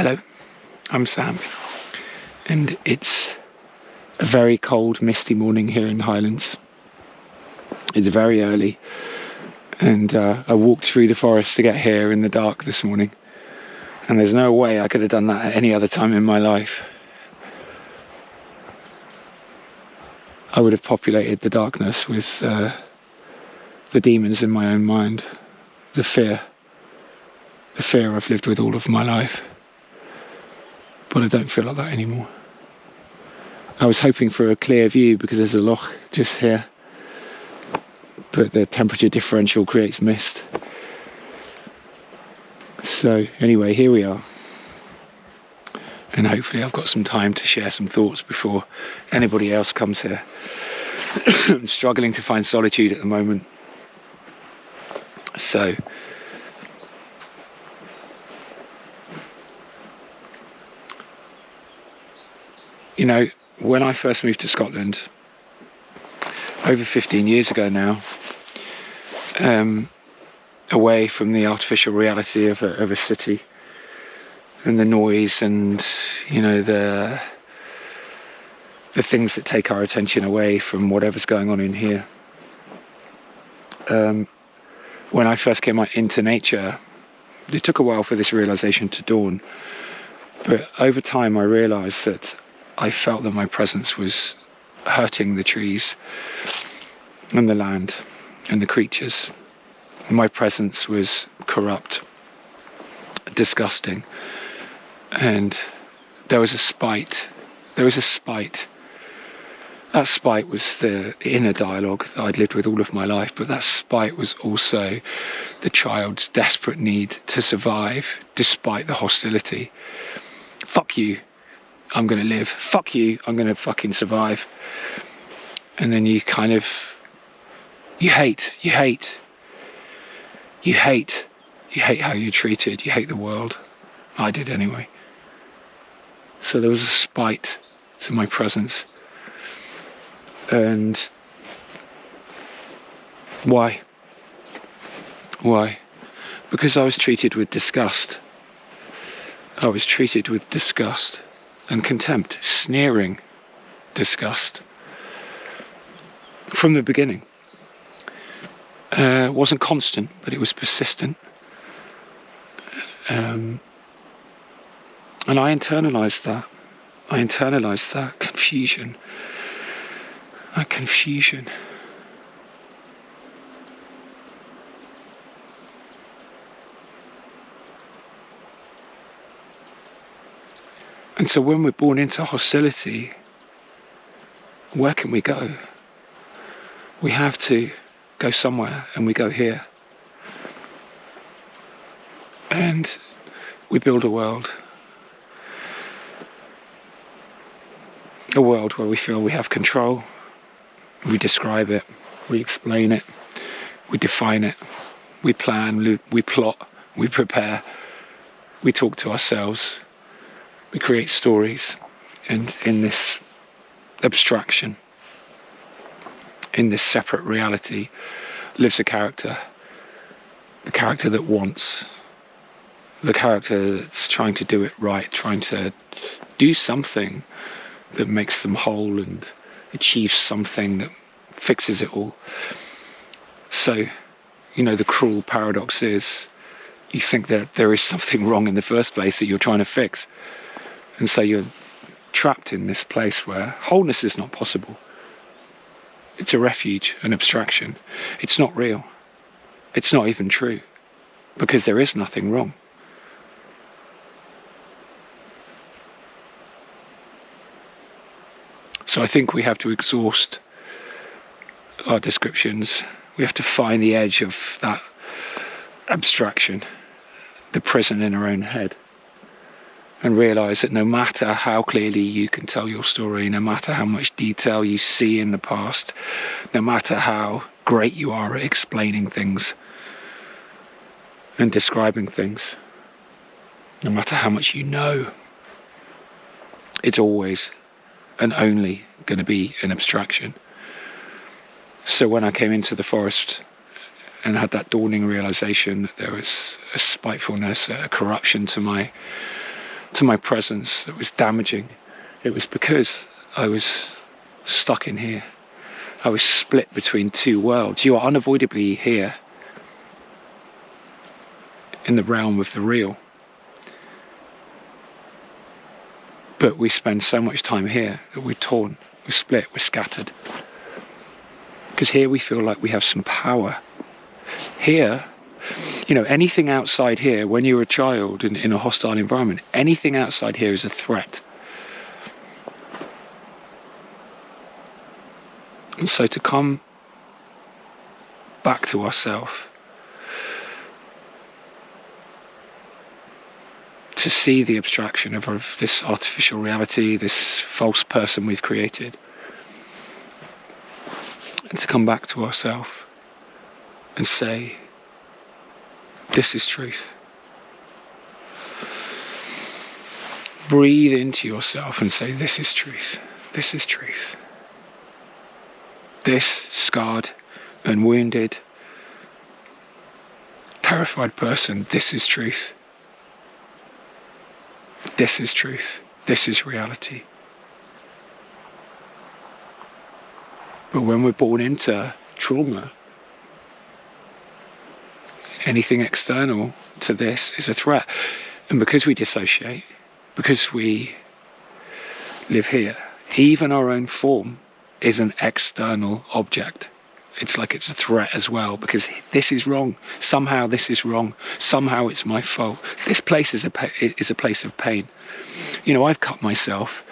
Hello, I'm Sam, and it's a very cold, misty morning here in the Highlands. It's very early, and I walked through the forest to get here in the dark this morning, and there's no way I could have done that at any other time in my life. I would have populated the darkness with the demons in my own mind, the fear I've lived with all of my life. But I don't feel like that anymore. I was hoping for a clear view because there's a loch just here, but the temperature differential creates mist. So anyway, here we are, and hopefully I've got some time to share some thoughts before anybody else comes here. I'm struggling to find solitude at the moment, so you know, when I first moved to Scotland, over 15 years ago now, away from the artificial reality of a city and the noise and, you know, the things that take our attention away from whatever's going on in here. When I first came out into nature, it took a while for this realization to dawn, but over time I realized that I felt that my presence was hurting the trees and the land and the creatures. My presence was corrupt, disgusting, and there was a spite. That spite was the inner dialogue that I'd lived with all of my life, but that spite was also the child's desperate need to survive despite the hostility. Fuck you, I'm going to live. Fuck you, I'm going to fucking survive. And then you kind of, you hate how you're treated, you hate the world. I did anyway. So there was a spite to my presence. And why? Because I was treated with disgust. I was treated with disgust and contempt, sneering disgust from the beginning. It wasn't constant, but it was persistent. And I internalized that. Confusion. That confusion. And so when we're born into hostility, where can we go? We have to go somewhere, and we go here. And we build a world where we feel we have control. We describe it, we explain it, we define it, we plan, we plot, we prepare, we talk to ourselves. We create stories, and in this abstraction, in this separate reality, lives a character. The character that wants, the character that's trying to do it right, trying to do something that makes them whole and achieves something that fixes it all. So, you know, the cruel paradox is, you think that there is something wrong in the first place that you're trying to fix. And so you're trapped in this place where wholeness is not possible. It's a refuge, an abstraction. It's not real. It's not even true, because there is nothing wrong. So I think we have to exhaust our descriptions. We have to find the edge of that abstraction, the prison in our own head, and realise that no matter how clearly you can tell your story, no matter how much detail you see in the past, no matter how great you are at explaining things and describing things, no matter how much you know, it's always and only going to be an abstraction. So when I came into the forest and had that dawning realization that there was a spitefulness, a corruption to my to my presence that was damaging. It was because I was stuck in here. I was split between two worlds. You are unavoidably here in the realm of the real. But we spend so much time here that we're torn, we're split, we're scattered. Because here we feel like we have some power. Here, you know, anything outside here, when you're a child in a hostile environment, anything outside here is a threat. And so to come back to ourselves, to see the abstraction of this artificial reality, this false person we've created, and to come back to ourselves and say, this is truth. Breathe into yourself and say, this is truth. This is truth. This scarred and wounded, terrified person, this is truth. This is truth. This is reality. But when we're born into trauma, anything external to this is a threat. And because we dissociate, because we live here, even our own form is an external object. It's like it's a threat as well, because this is wrong. Somehow this is wrong. Somehow it's my fault. This place is a place of pain. You know, I've cut myself.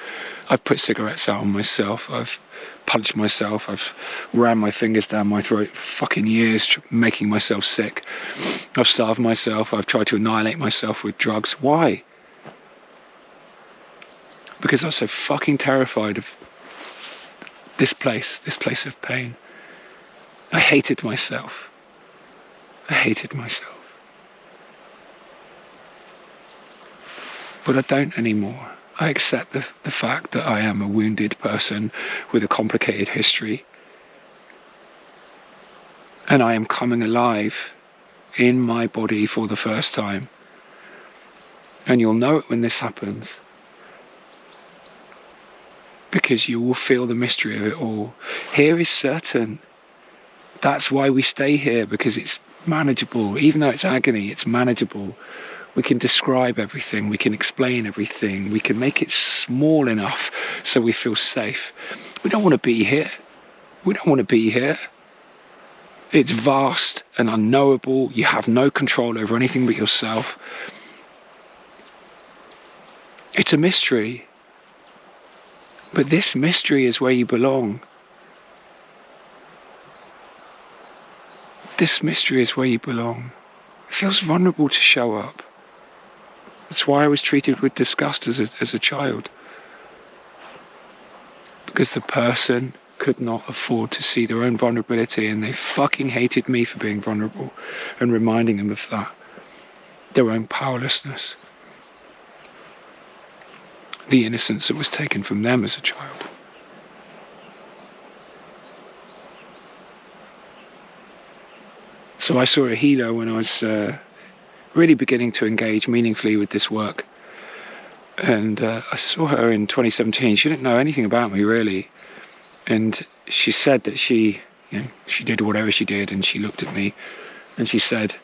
I've put cigarettes out on myself. I've punched myself. I've ran my fingers down my throat for fucking years, making myself sick. I've starved myself. I've tried to annihilate myself with drugs. Why? Because I was so fucking terrified of this place of pain. I hated myself. I hated myself. But I don't anymore. I accept the fact that I am a wounded person with a complicated history. And I am coming alive in my body for the first time. And you'll know it when this happens, because you will feel the mystery of it all. Here is certain. That's why we stay here, because it's manageable. Even though it's agony, it's manageable. We can describe everything. We can explain everything. We can make it small enough so we feel safe. We don't want to be here. We don't want to be here. It's vast and unknowable. You have no control over anything but yourself. It's a mystery. But this mystery is where you belong. This mystery is where you belong. It feels vulnerable to show up. That's why I was treated with disgust as a child. Because the person could not afford to see their own vulnerability, and they fucking hated me for being vulnerable and reminding them of that. Their own powerlessness. The innocence that was taken from them as a child. So I saw a healer when I was really beginning to engage meaningfully with this work. And I saw her in 2017. She didn't know anything about me, really. And she said that she did whatever she did, and she looked at me and she said,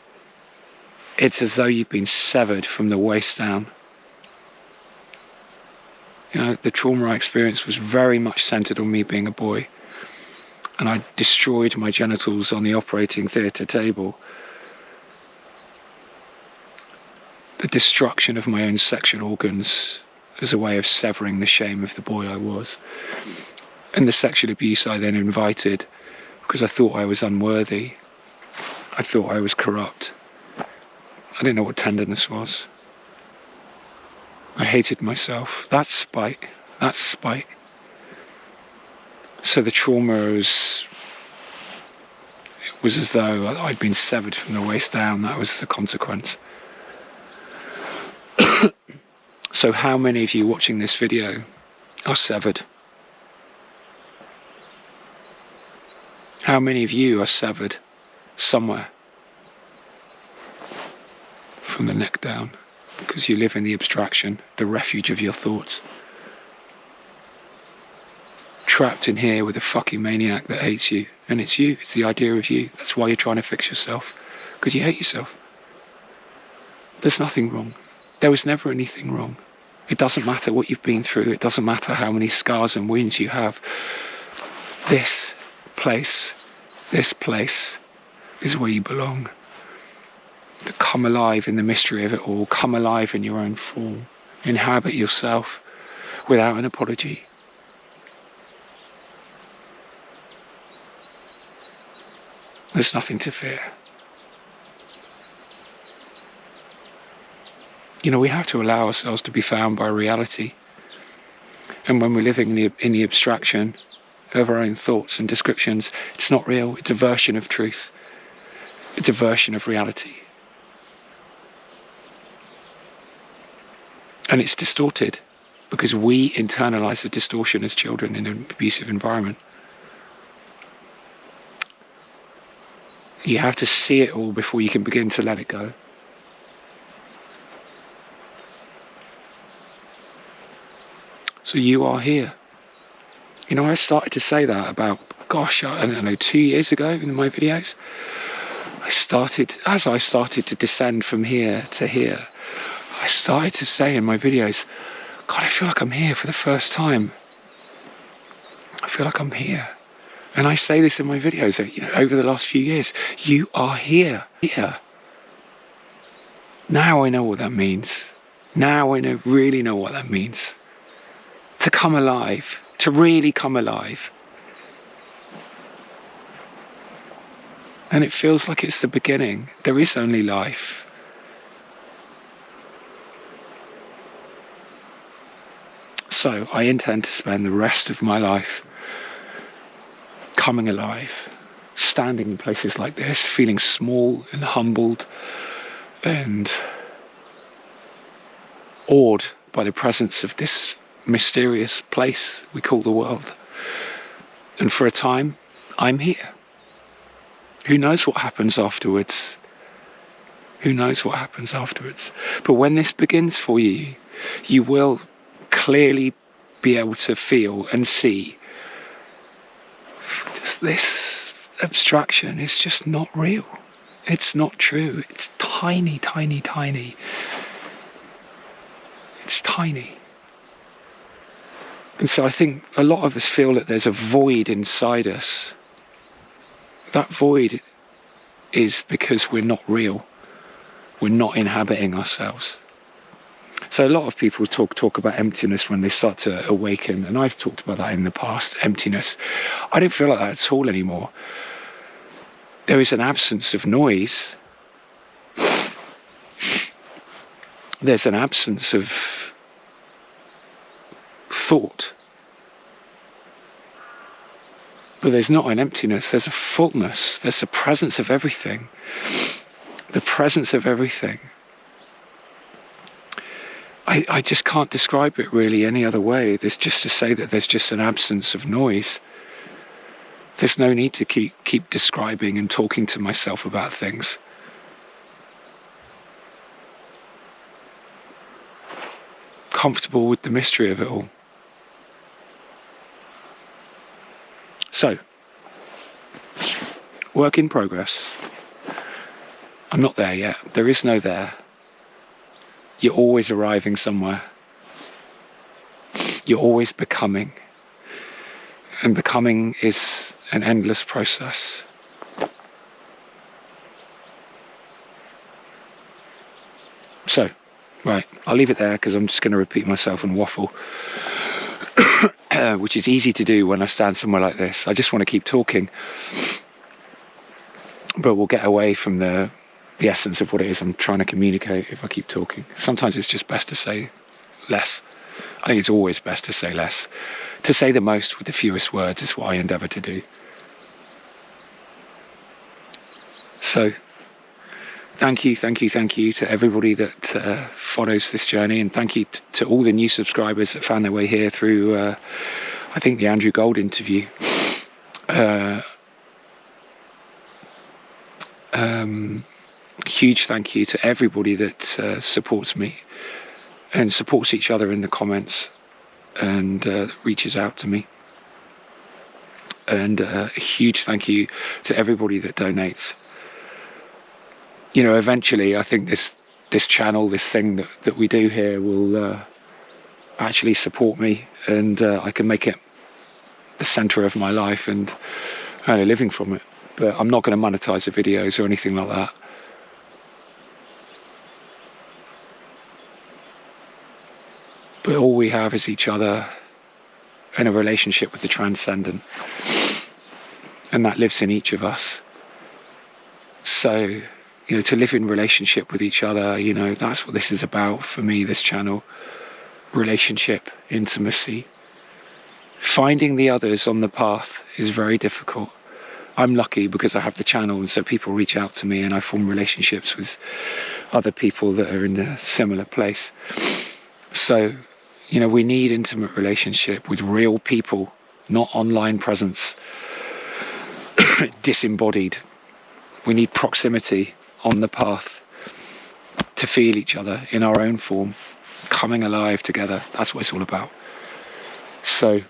"It's as though you've been severed from the waist down." You know, the trauma I experienced was very much centered on me being a boy. And I destroyed my genitals on the operating theatre table. The destruction of my own sexual organs as a way of severing the shame of the boy I was. And the sexual abuse I then invited because I thought I was unworthy. I thought I was corrupt. I didn't know what tenderness was. I hated myself. That's spite. That's spite. So the trauma was as though I'd been severed from the waist down. That was the consequence. So how many of you watching this video are severed? How many of you are severed somewhere? From the neck down, because you live in the abstraction, the refuge of your thoughts. Trapped in here with a fucking maniac that hates you. And it's you. It's the idea of you. That's why you're trying to fix yourself. Because you hate yourself. There's nothing wrong. There was never anything wrong. It doesn't matter what you've been through. It doesn't matter how many scars and wounds you have. This place is where you belong. To come alive in the mystery of it all. Come alive in your own form. Inhabit yourself without an apology. There's nothing to fear. You know, we have to allow ourselves to be found by reality. And when we're living in the abstraction of our own thoughts and descriptions, it's not real. It's a version of truth. It's a version of reality. And it's distorted because we internalize the distortion as children in an abusive environment. You have to see it all before you can begin to let it go. So you are here. You know, I started to say that about, gosh, I don't know, 2 years ago in my videos. As I started to descend from here to here, I started to say in my videos, God, I feel like I'm here for the first time. I feel like I'm here. And I say this in my videos, you know, over the last few years, you are here. Here. Now I know what that means. Now I really know what that means. To come alive, to really come alive. And it feels like it's the beginning. There is only life. So I intend to spend the rest of my life coming alive, standing in places like this, feeling small and humbled and awed by the presence of this mysterious place we call the world. And for a time, I'm here. Who knows what happens afterwards? Who knows what happens afterwards? But when this begins for you, you will clearly be able to feel and see just this abstraction is just not real. It's not true. It's tiny, tiny, tiny. It's tiny. And so I think a lot of us feel that there's a void inside us. That void is because we're not real. We're not inhabiting ourselves. So a lot of people talk about emptiness when they start to awaken, and I've talked about that in the past, emptiness. I don't feel like that at all anymore. There is an absence of noise. There's an absence of thought. But there's not an emptiness, there's a fullness, there's a presence of everything. The presence of everything. I just can't describe it really any other way. There's just to say that there's just an absence of noise. There's no need to keep describing and talking to myself about things. Comfortable with the mystery of it all. So, work in progress. I'm not there yet. There is no there. You're always arriving somewhere. You're always becoming. And becoming is an endless process. So, right, I'll leave it there because I'm just going to repeat myself and waffle. Which is easy to do when I stand somewhere like this. I just want to keep talking. But we'll get away from the essence of what it is I'm trying to communicate if I keep talking. Sometimes it's just best to say less. I think it's always best to say less. To say the most with the fewest words is what I endeavour to do. So, thank you to everybody that follows this journey, and thank you to all the new subscribers that found their way here through, I think, the Andrew Gold interview. Huge thank you to everybody that supports me and supports each other in the comments and reaches out to me. And a huge thank you to everybody that donates. You know, eventually I think this channel, this thing that we do here will actually support me, and I can make it the centre of my life and earn a living from it. But I'm not going to monetize the videos or anything like that. But all we have is each other and a relationship with the transcendent. And that lives in each of us. So, you know, to live in relationship with each other, you know, that's what this is about for me, this channel. Relationship, intimacy. Finding the others on the path is very difficult. I'm lucky because I have the channel, and so people reach out to me and I form relationships with other people that are in a similar place. So, you know, we need intimate relationship with real people, not online presence, disembodied. We need proximity on the path to feel each other in our own form, coming alive together. That's what it's all about. So,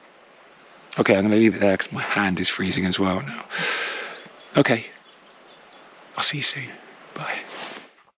okay, I'm going to leave it there because my hand is freezing as well now. Okay, I'll see you soon.